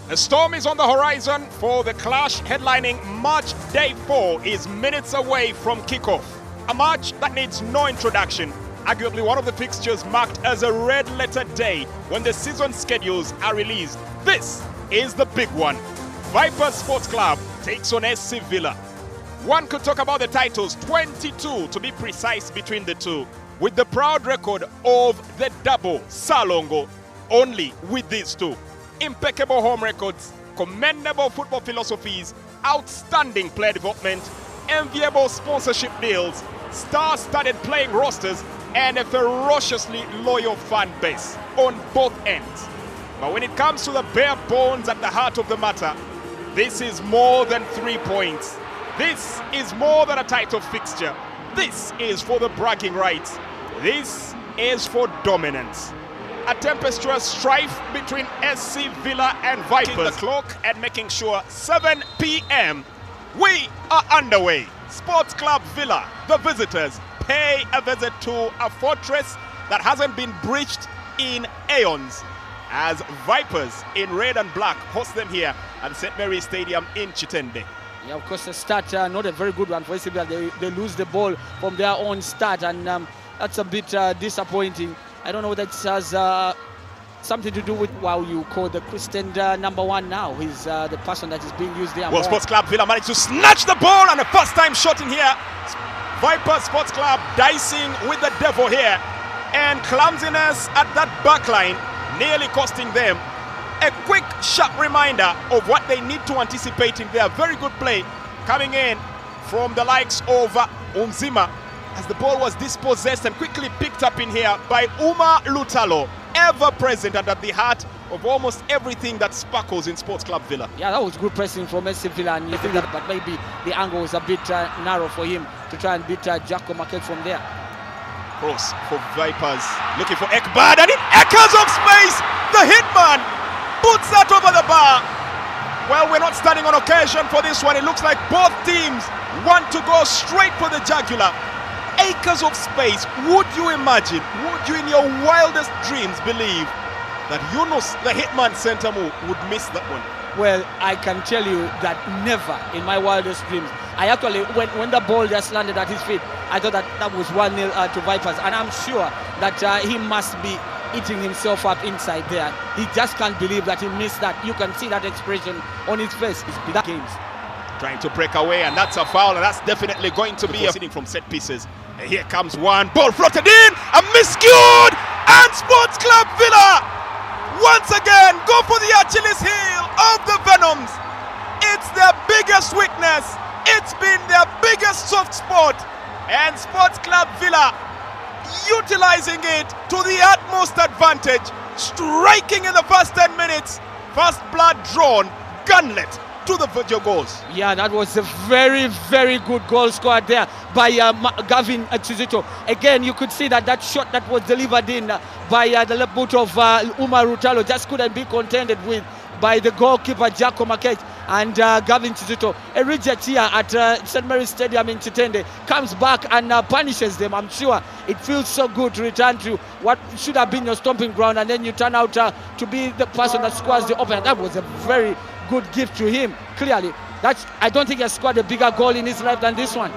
The storm is on the horizon for the clash headlining Match Day 4 is minutes away from kickoff. A match that needs no introduction. Arguably one of the fixtures marked as a red letter day when the season schedules are released. This is the big one. Vipers Sports Club takes on SCVILLA. One could talk about the titles, 22 to be precise between the two, with the proud record of the double Salongo only with these two. Impeccable home records, commendable football philosophies, outstanding player development, enviable sponsorship deals, star-studded playing rosters, and a ferociously loyal fan base on both ends. But when it comes to the bare bones at the heart of the matter, this is more than 3 points. This is more than a title fixture. This is for the bragging rights. This is for dominance. A tempestuous strife between SCVILLA and Vipers. The clock and making sure 7 p.m. we are underway. Sports Club Villa, the visitors, pay a visit to a fortress that hasn't been breached in aeons, as Vipers in red and black host them here at St. Mary's Stadium in Chitende. Yeah, of course, the start not a very good one for SCVILLA. They lose the ball from their own start, and that's a bit disappointing. I don't know whether it has something to do with what you call the Christian number one now. He's the person that is being used there. Well, Sports Club Villa managed to snatch the ball, and a first-time shot in here. Vipers Sports Club dicing with the devil here, and clumsiness at that backline nearly costing them. A quick, sharp reminder of what they need to anticipate in their very good play coming in from the likes of Unzima, as the ball was dispossessed and quickly picked up in here by Uma Lutalo, ever present and at the heart of almost everything that sparkles in Sports Club Villa. Yeah, that was good pressing from SCVILLA, and you think that, but maybe the angle was a bit narrow for him to try and beat Jacko Marquez from there. Cross for Vipers, looking for Ekbad, and in acres of space, the hitman puts that over the bar. Well, we're not standing on occasion for this one. It looks like both teams want to go straight for the jugular. Acres of space. Would you imagine, would you in your wildest dreams believe that Yunus, the hitman Sentamu, would miss that one? Well, I can tell you that never in my wildest dreams. I actually, when the ball just landed at his feet, I thought that that was 1-0 to Vipers, and I'm sure that he must be eating himself up inside there. He just can't believe that he missed that. You can see that expression on his face. It's been that games. Trying to break away, and that's a foul, and that's definitely going to be a sitting from set pieces. And here comes one, ball floated in, a miscued, and Sports Club Villa once again go for the Achilles heel of the Venoms. It's their biggest weakness. It's been their biggest soft spot, and Sports Club Villa utilizing it to the utmost advantage, striking in the first 10 minutes. First blood drawn, gunlet to the video goals. Yeah, that was a very, very good goal scored there by Gavin Chizito. Again, you could see that that shot that was delivered in by the left boot of Uma Rutalo just couldn't be contended with by the goalkeeper Jacko Marquez, and Gavin Chizito. A reject here at St. Mary's Stadium in Chitende comes back and punishes them. I'm sure it feels so good to return to what should have been your stomping ground, and then you turn out to be the person that scores the opener. That was a very good gift to him. Clearly, I don't think he has scored a bigger goal in his life than this one.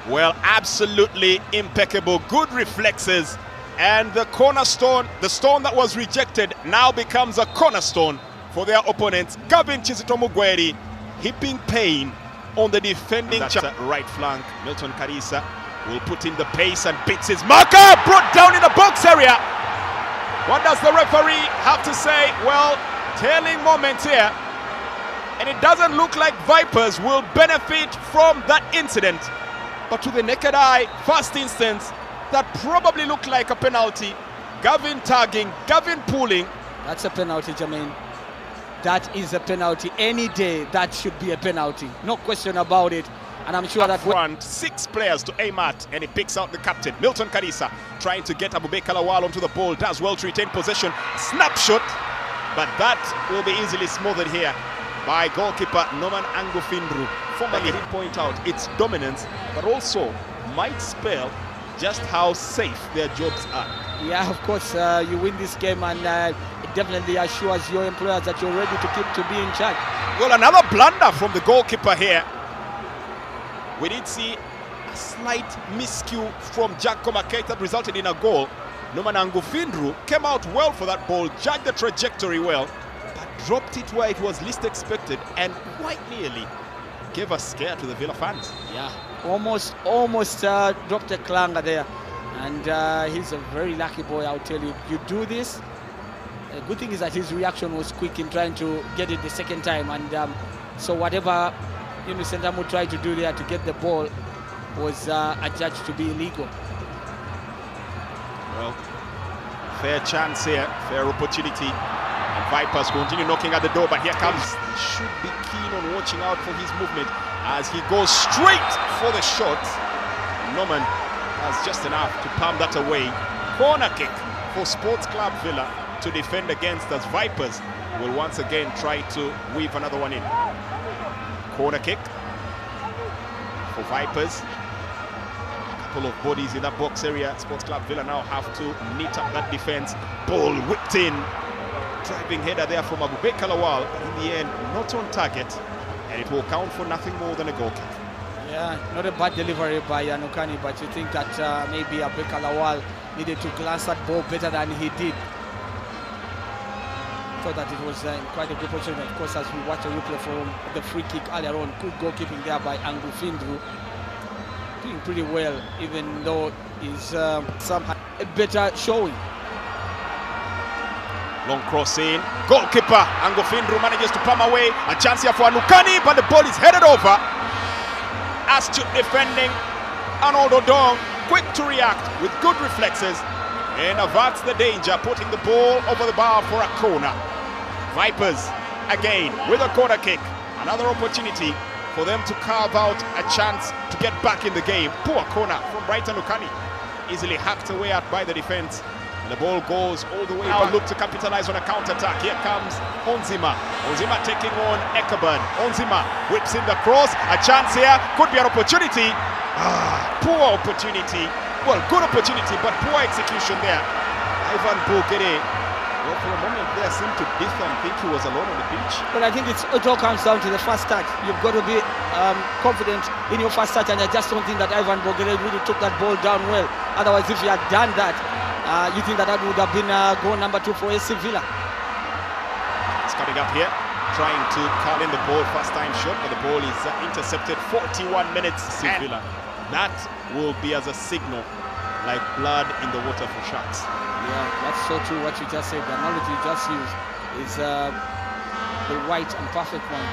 Well, absolutely impeccable, good reflexes, and the cornerstone, the stone that was rejected, now becomes a cornerstone for their opponents. Gavin Chizito Mugweri heaping pain on the defending right flank. Milton Karisa will put in the pace and beats his marker, brought down in the box area. What does the referee have to say? Well, telling moment here, and it doesn't look like Vipers will benefit from that incident, but to the naked eye, first instance, that probably looked like a penalty. Gavin tagging, Gavin pulling. That's a penalty, Jermaine. That is a penalty. Any day that should be a penalty, no question about it. And I'm sure that front, 6 players to aim at, and he picks out the captain, Milton Karisa, trying to get Abubakar Lawal onto the ball, does well to retain possession. Snapshot, but that will be easily smothered here by goalkeeper Norman Angufindru. Formerly, he point out its dominance, but also might spell just how safe their jobs are. Yeah, of course, you win this game, and it definitely assures your employers that you're ready to be in charge. Well, another blunder from the goalkeeper here. We did see a slight miscue from Giacomo Makech that resulted in a goal. Norman Angufindru came out well for that ball, judged the trajectory well, but dropped it where it was least expected and quite nearly gave a scare to the Villa fans. Yeah, almost dropped a clanger there. And he's a very lucky boy, I'll tell you. You do this. The good thing is that his reaction was quick in trying to get it the second time. And so whatever Sentamu tried to do there to get the ball was adjudged to be illegal. Well, fair chance here, fair opportunity. And Vipers continue knocking at the door, but here comes. He should be keen on watching out for his movement as he goes straight for the shot. Norman has just enough to palm that away. Corner kick for Sports Club Villa to defend against, as Vipers will once again try to weave another one in. Corner kick for Vipers. A couple of bodies in that box area. Sports Club Villa now have to knit up that defense. Ball whipped in. Driving header there from Abubakar Lawal. In the end, not on target. And it will count for nothing more than a goal kick. Yeah, not a bad delivery by Nukani, but you think that maybe Abubakar Lawal needed to glance that ball better than he did. Thought that it was quite a good position. Of course, as we watch a replay from the free kick earlier on, good goalkeeping there by Angufindru. Doing pretty well, even though he's somehow a better showing. Long cross in. Goalkeeper Angufindru manages to palm away. A chance here for Nukani, but the ball is headed over. Astute defending. Arnold Odong quick to react with good reflexes and averts the danger, putting the ball over the bar for a corner. Vipers again with a corner kick. Another opportunity for them to carve out a chance to get back in the game. Poor corner from Brighton Nukani. Easily hacked away at by the defense. And the ball goes all the way back. Look to capitalize on a counter-attack. Here comes Onzima. Onzima taking on Ekaban. Onzima whips in the cross. A chance here. Could be an opportunity. Poor opportunity. Well, good opportunity, but poor execution there. Ivan Bulgari, well, for a moment there seemed to differ and think he was alone on the pitch. But I think it all comes down to the first touch. You've got to be confident in your first touch, and I just don't think that Ivan Bulgari really took that ball down well. Otherwise, if he had done that, you think that would have been goal number 2 for SCVILLA. It's coming up here, trying to call in the ball, first time shot, but the ball is intercepted. 41 minutes, SCVILLA. That will be as a signal, like blood in the water for sharks. Yeah, that's so true what you just said. The analogy you just used is the right and perfect one.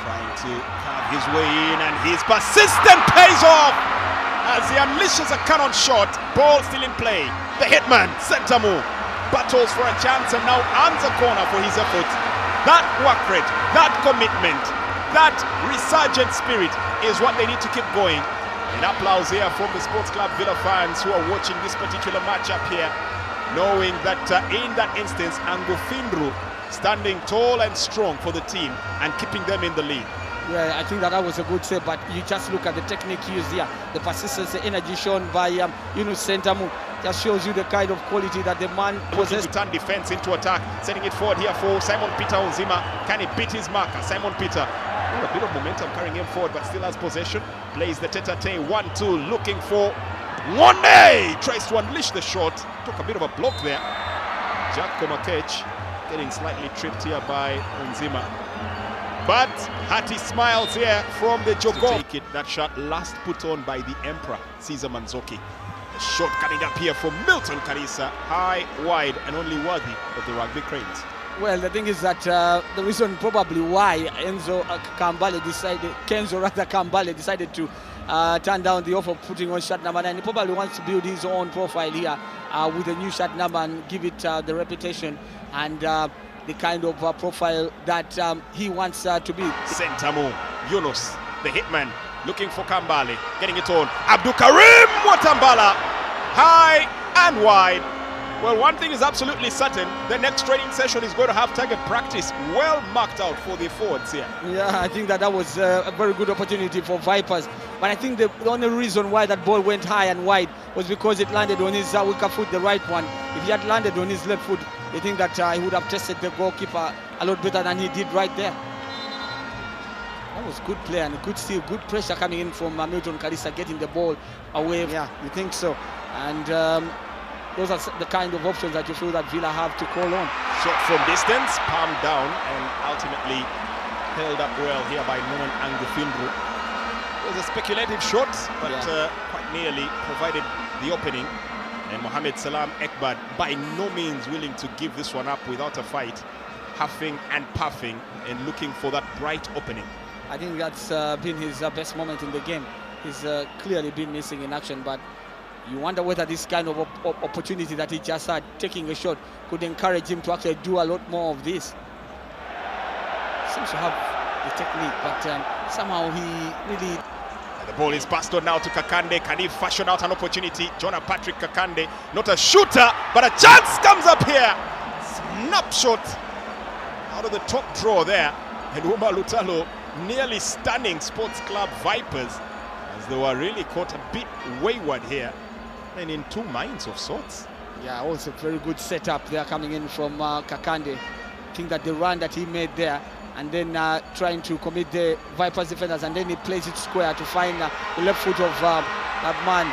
Trying to carve his way in, and his persistent pays off as he unleashes a cannon shot. Ball still in play. The hitman, Sentamu, battles for a chance and now earns a corner for his effort. That work rate, that commitment, that resurgent spirit is what they need to keep going. An applause here from the Sports Club Villa fans who are watching this particular matchup here, knowing that in that instance, Angufindru standing tall and strong for the team and keeping them in the lead. Yeah, I think that was a good save, but you just look at the technique used here, the persistence, the energy shown by Sentamu, just shows you the kind of quality that the man possesses. To turn defense into attack, sending it forward here for Simon Peter Onzima. Can he beat his marker? Simon Peter, a bit of momentum carrying him forward, but still has possession. Plays the tete-a-tete, 1-2, looking for One-Day. Tries to unleash the shot. Took a bit of a block there. Giacomo Makech getting slightly tripped here by Onzima. But hearty smiles here from the Jogo. Take it, that shot last put on by the Emperor, Caesar Manzoki. A shot coming up here from Milton Karisa, high, wide, and only worthy of the rugby cranes. Well, the thing is that the reason probably why Kenzo Kambale decided to turn down the offer of putting on shirt number 9. He probably wants to build his own profile here with a new shirt number and give it the reputation and the kind of profile that he wants to be. Sentamu, Yunus, the hitman, looking for Kambale, getting it on. Abdul Karim Watambala, high and wide. Well, one thing is absolutely certain, the next training session is going to have target practice well marked out for the forwards here. Yeah, I think that was a very good opportunity for Vipers. But I think the only reason why that ball went high and wide was because it landed on his weaker foot, the right one. If he had landed on his left foot, I think that he would have tested the goalkeeper a lot better than he did right there. That was good play and good steal, good pressure coming in from Milton Kalisa, getting the ball away. Yeah, you think so? And those are the kind of options that you feel that Villa have to call on. Shot from distance, palm down, and ultimately held up well here by Noman Angufindru. It was a speculative shot, but quite nearly provided the opening. And Mohamed Salam Ekbad by no means willing to give this one up without a fight, huffing and puffing and looking for that bright opening. I think that's been his best moment in the game. He's clearly been missing in action, but you wonder whether this kind of opportunity that he just had, taking a shot, could encourage him to actually do a lot more of this. Seems to have the technique, but somehow he really... The ball is passed on now to Kakande. Can he fashion out an opportunity? Jonah Patrick Kakande, not a shooter, but a chance comes up here. Snapshot out of the top draw there. And Umar Lutalo nearly stunning Sports Club Vipers, as they were really caught a bit wayward here and in two minds of sorts. Yeah, also very good setup there coming in from Kakande. I think that the run that he made there, and then trying to commit the Vipers defenders, and then he plays it square to find the left foot of that man,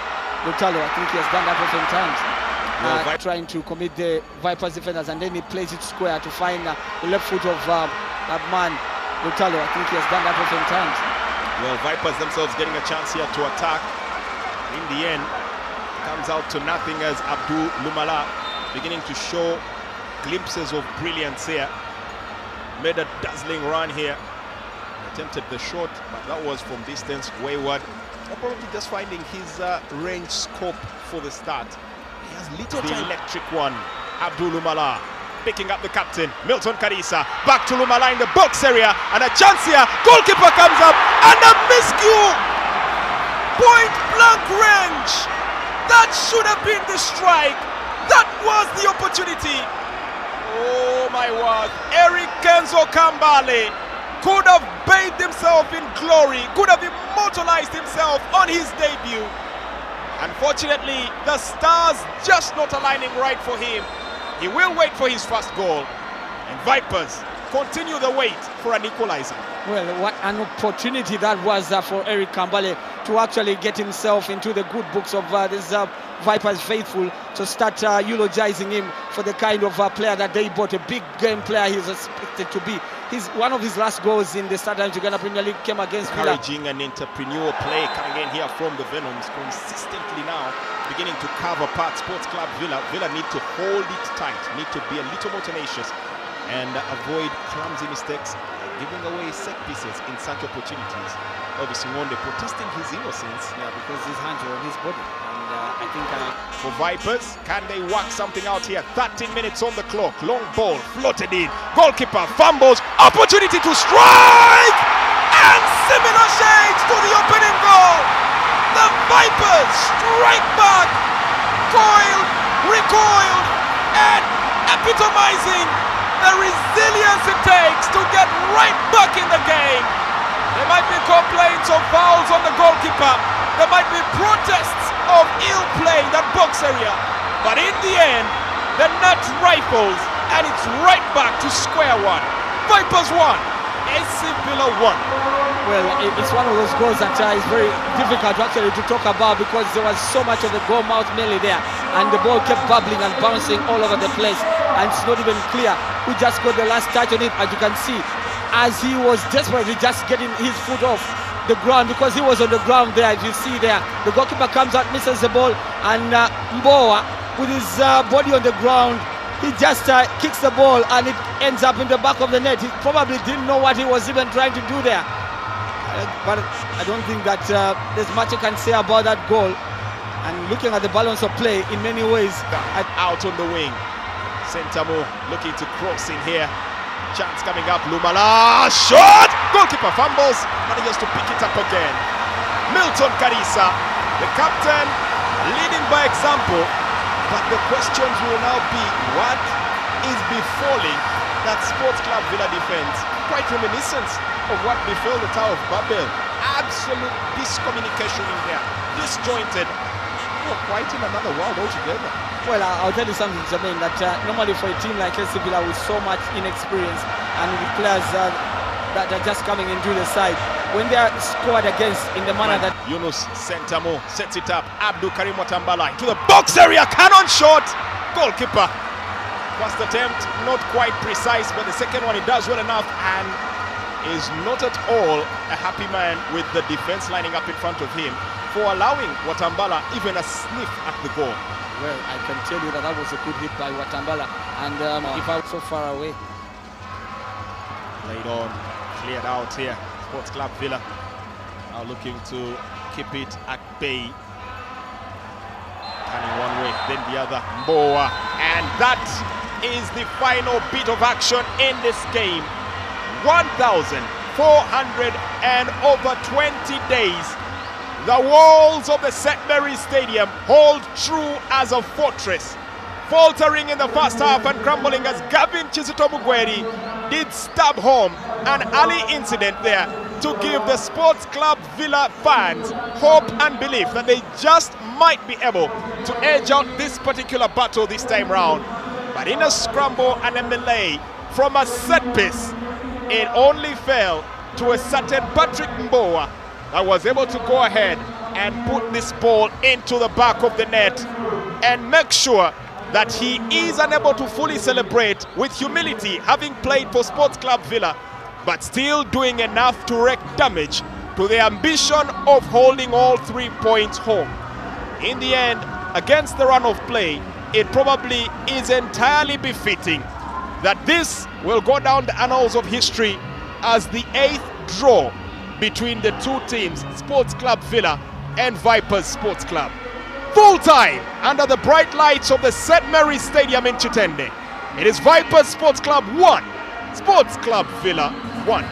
Lutalo. I think he has done that often times. Trying to commit the Vipers defenders, and then he plays it square to find the left foot of that man, Lutalo. I think he has done that often times. Well, Vipers themselves getting a chance here to attack. In the end, comes out to nothing as Abdul Lumala beginning to show glimpses of brilliance here. Made a dazzling run here. Attempted the shot, but that was from distance, wayward. Probably just finding his range scope for the start. He has little the electric one. Abdul Lumala picking up the captain, Milton Kalisa, back to Lumala in the box area, and a chance here. Goalkeeper comes up, and a miscue! Point blank range! That should have been the strike. That was the opportunity. Oh my word, Eric Kenzo Kambale could have bathed himself in glory, could have immortalized himself on his debut. Unfortunately, the stars just not aligning right for him. He will wait for his first goal, and Vipers continue the wait for an equalizer. Well, what an opportunity that was for Eric Kambale to actually get himself into the good books of this Vipers faithful, to start eulogizing him for the kind of player that they bought, a big game player he's expected to be. One of his last goals in the STARTIMES Uganda Premier League came against Villa. Encouraging an entrepreneurial play coming in here from the Venoms, consistently now beginning to carve apart Sports Club Villa. Villa need to hold it tight, need to be a little more tenacious and avoid clumsy mistakes, giving away set pieces in such opportunities. Obviously, Monde protesting his innocence. Yeah, because his hands were on his body. And I think for Vipers, can they work something out here? 13 minutes on the clock. Long ball floated in. Goalkeeper fumbles. Opportunity to strike! And similar shades to the opening goal. The Vipers strike back. Coiled, recoiled, and epitomizing the resilience it takes to get right back in the game. There might be complaints of fouls on the goalkeeper. There might be protests of ill play in that box area. But in the end, the net rifles, and it's right back to square one. Vipers 1, SCVILLA 1. Well, it's one of those goals that is very difficult actually to talk about, because there was so much of the goal mouth melee there, and the ball kept bubbling and bouncing all over the place, and it's not even clear who just got the last touch on it. As you can see, as he was desperately just getting his foot off the ground, because he was on the ground there. If you see there, the goalkeeper comes out, misses the ball, and Mbowa with his body on the ground, he just kicks the ball and it ends up in the back of the net. He probably didn't know what he was even trying to do there. But I don't think that there's much I can say about that goal. And looking at the balance of play, in many ways, out on the wing, Sentamo looking to cross in here. Chance coming up, Lumala, shot! Goalkeeper fumbles, manages to pick it up again. Milton Kalisa, the captain, leading by example. But the questions will now be, what is befalling that Sports Club Villa defense? Quite reminiscent of what befell the Tower of Babel absolute miscommunication in there, disjointed. We're quite in another world altogether. Well, I'll tell you something, Jermaine, that normally for a team like SCVILLA with so much inexperience and with players that are just coming into the side, when they are scored against in the manner that Yunus Sentamo sets it up. Abdul Karim Watambala to the box area, cannon shot, goalkeeper. First attempt not quite precise, but the second one he does well enough and is not at all a happy man with the defense lining up in front of him for allowing Watambala even a sniff at the goal. well, I can tell you that that was a good hit by Watambala, and if I was so far away. Laid on, cleared out here. Sports Club Villa now looking to keep it at bay. Turning one way, then the other. Mboa, and that is the final bit of action in this game. 1,400 and over 20 days. The walls of the St. Mary's Stadium hold true as a fortress. Faltering in the first half and crumbling as Gavin Chizito-Mugweri did stab home an early incident there to give the Sports Club Villa fans hope and belief that they just might be able to edge out this particular battle this time round. But in a scramble and a melee from a set piece, it only fell to a certain Patrick Mboa that was able to go ahead and put this ball into the back of the net and make sure that he is unable to fully celebrate with humility, having played for Sports Club Villa, but still doing enough to wreak damage to the ambition of holding all 3 points home. In the end, against the run of play, it probably is entirely befitting that this will go down the annals of history as the 8th draw between the two teams, Sports Club Villa and Vipers Sports Club. Full time under the bright lights of the St. Mary's Stadium in Chitende. It is Vipers Sports Club 1, Sports Club Villa 1.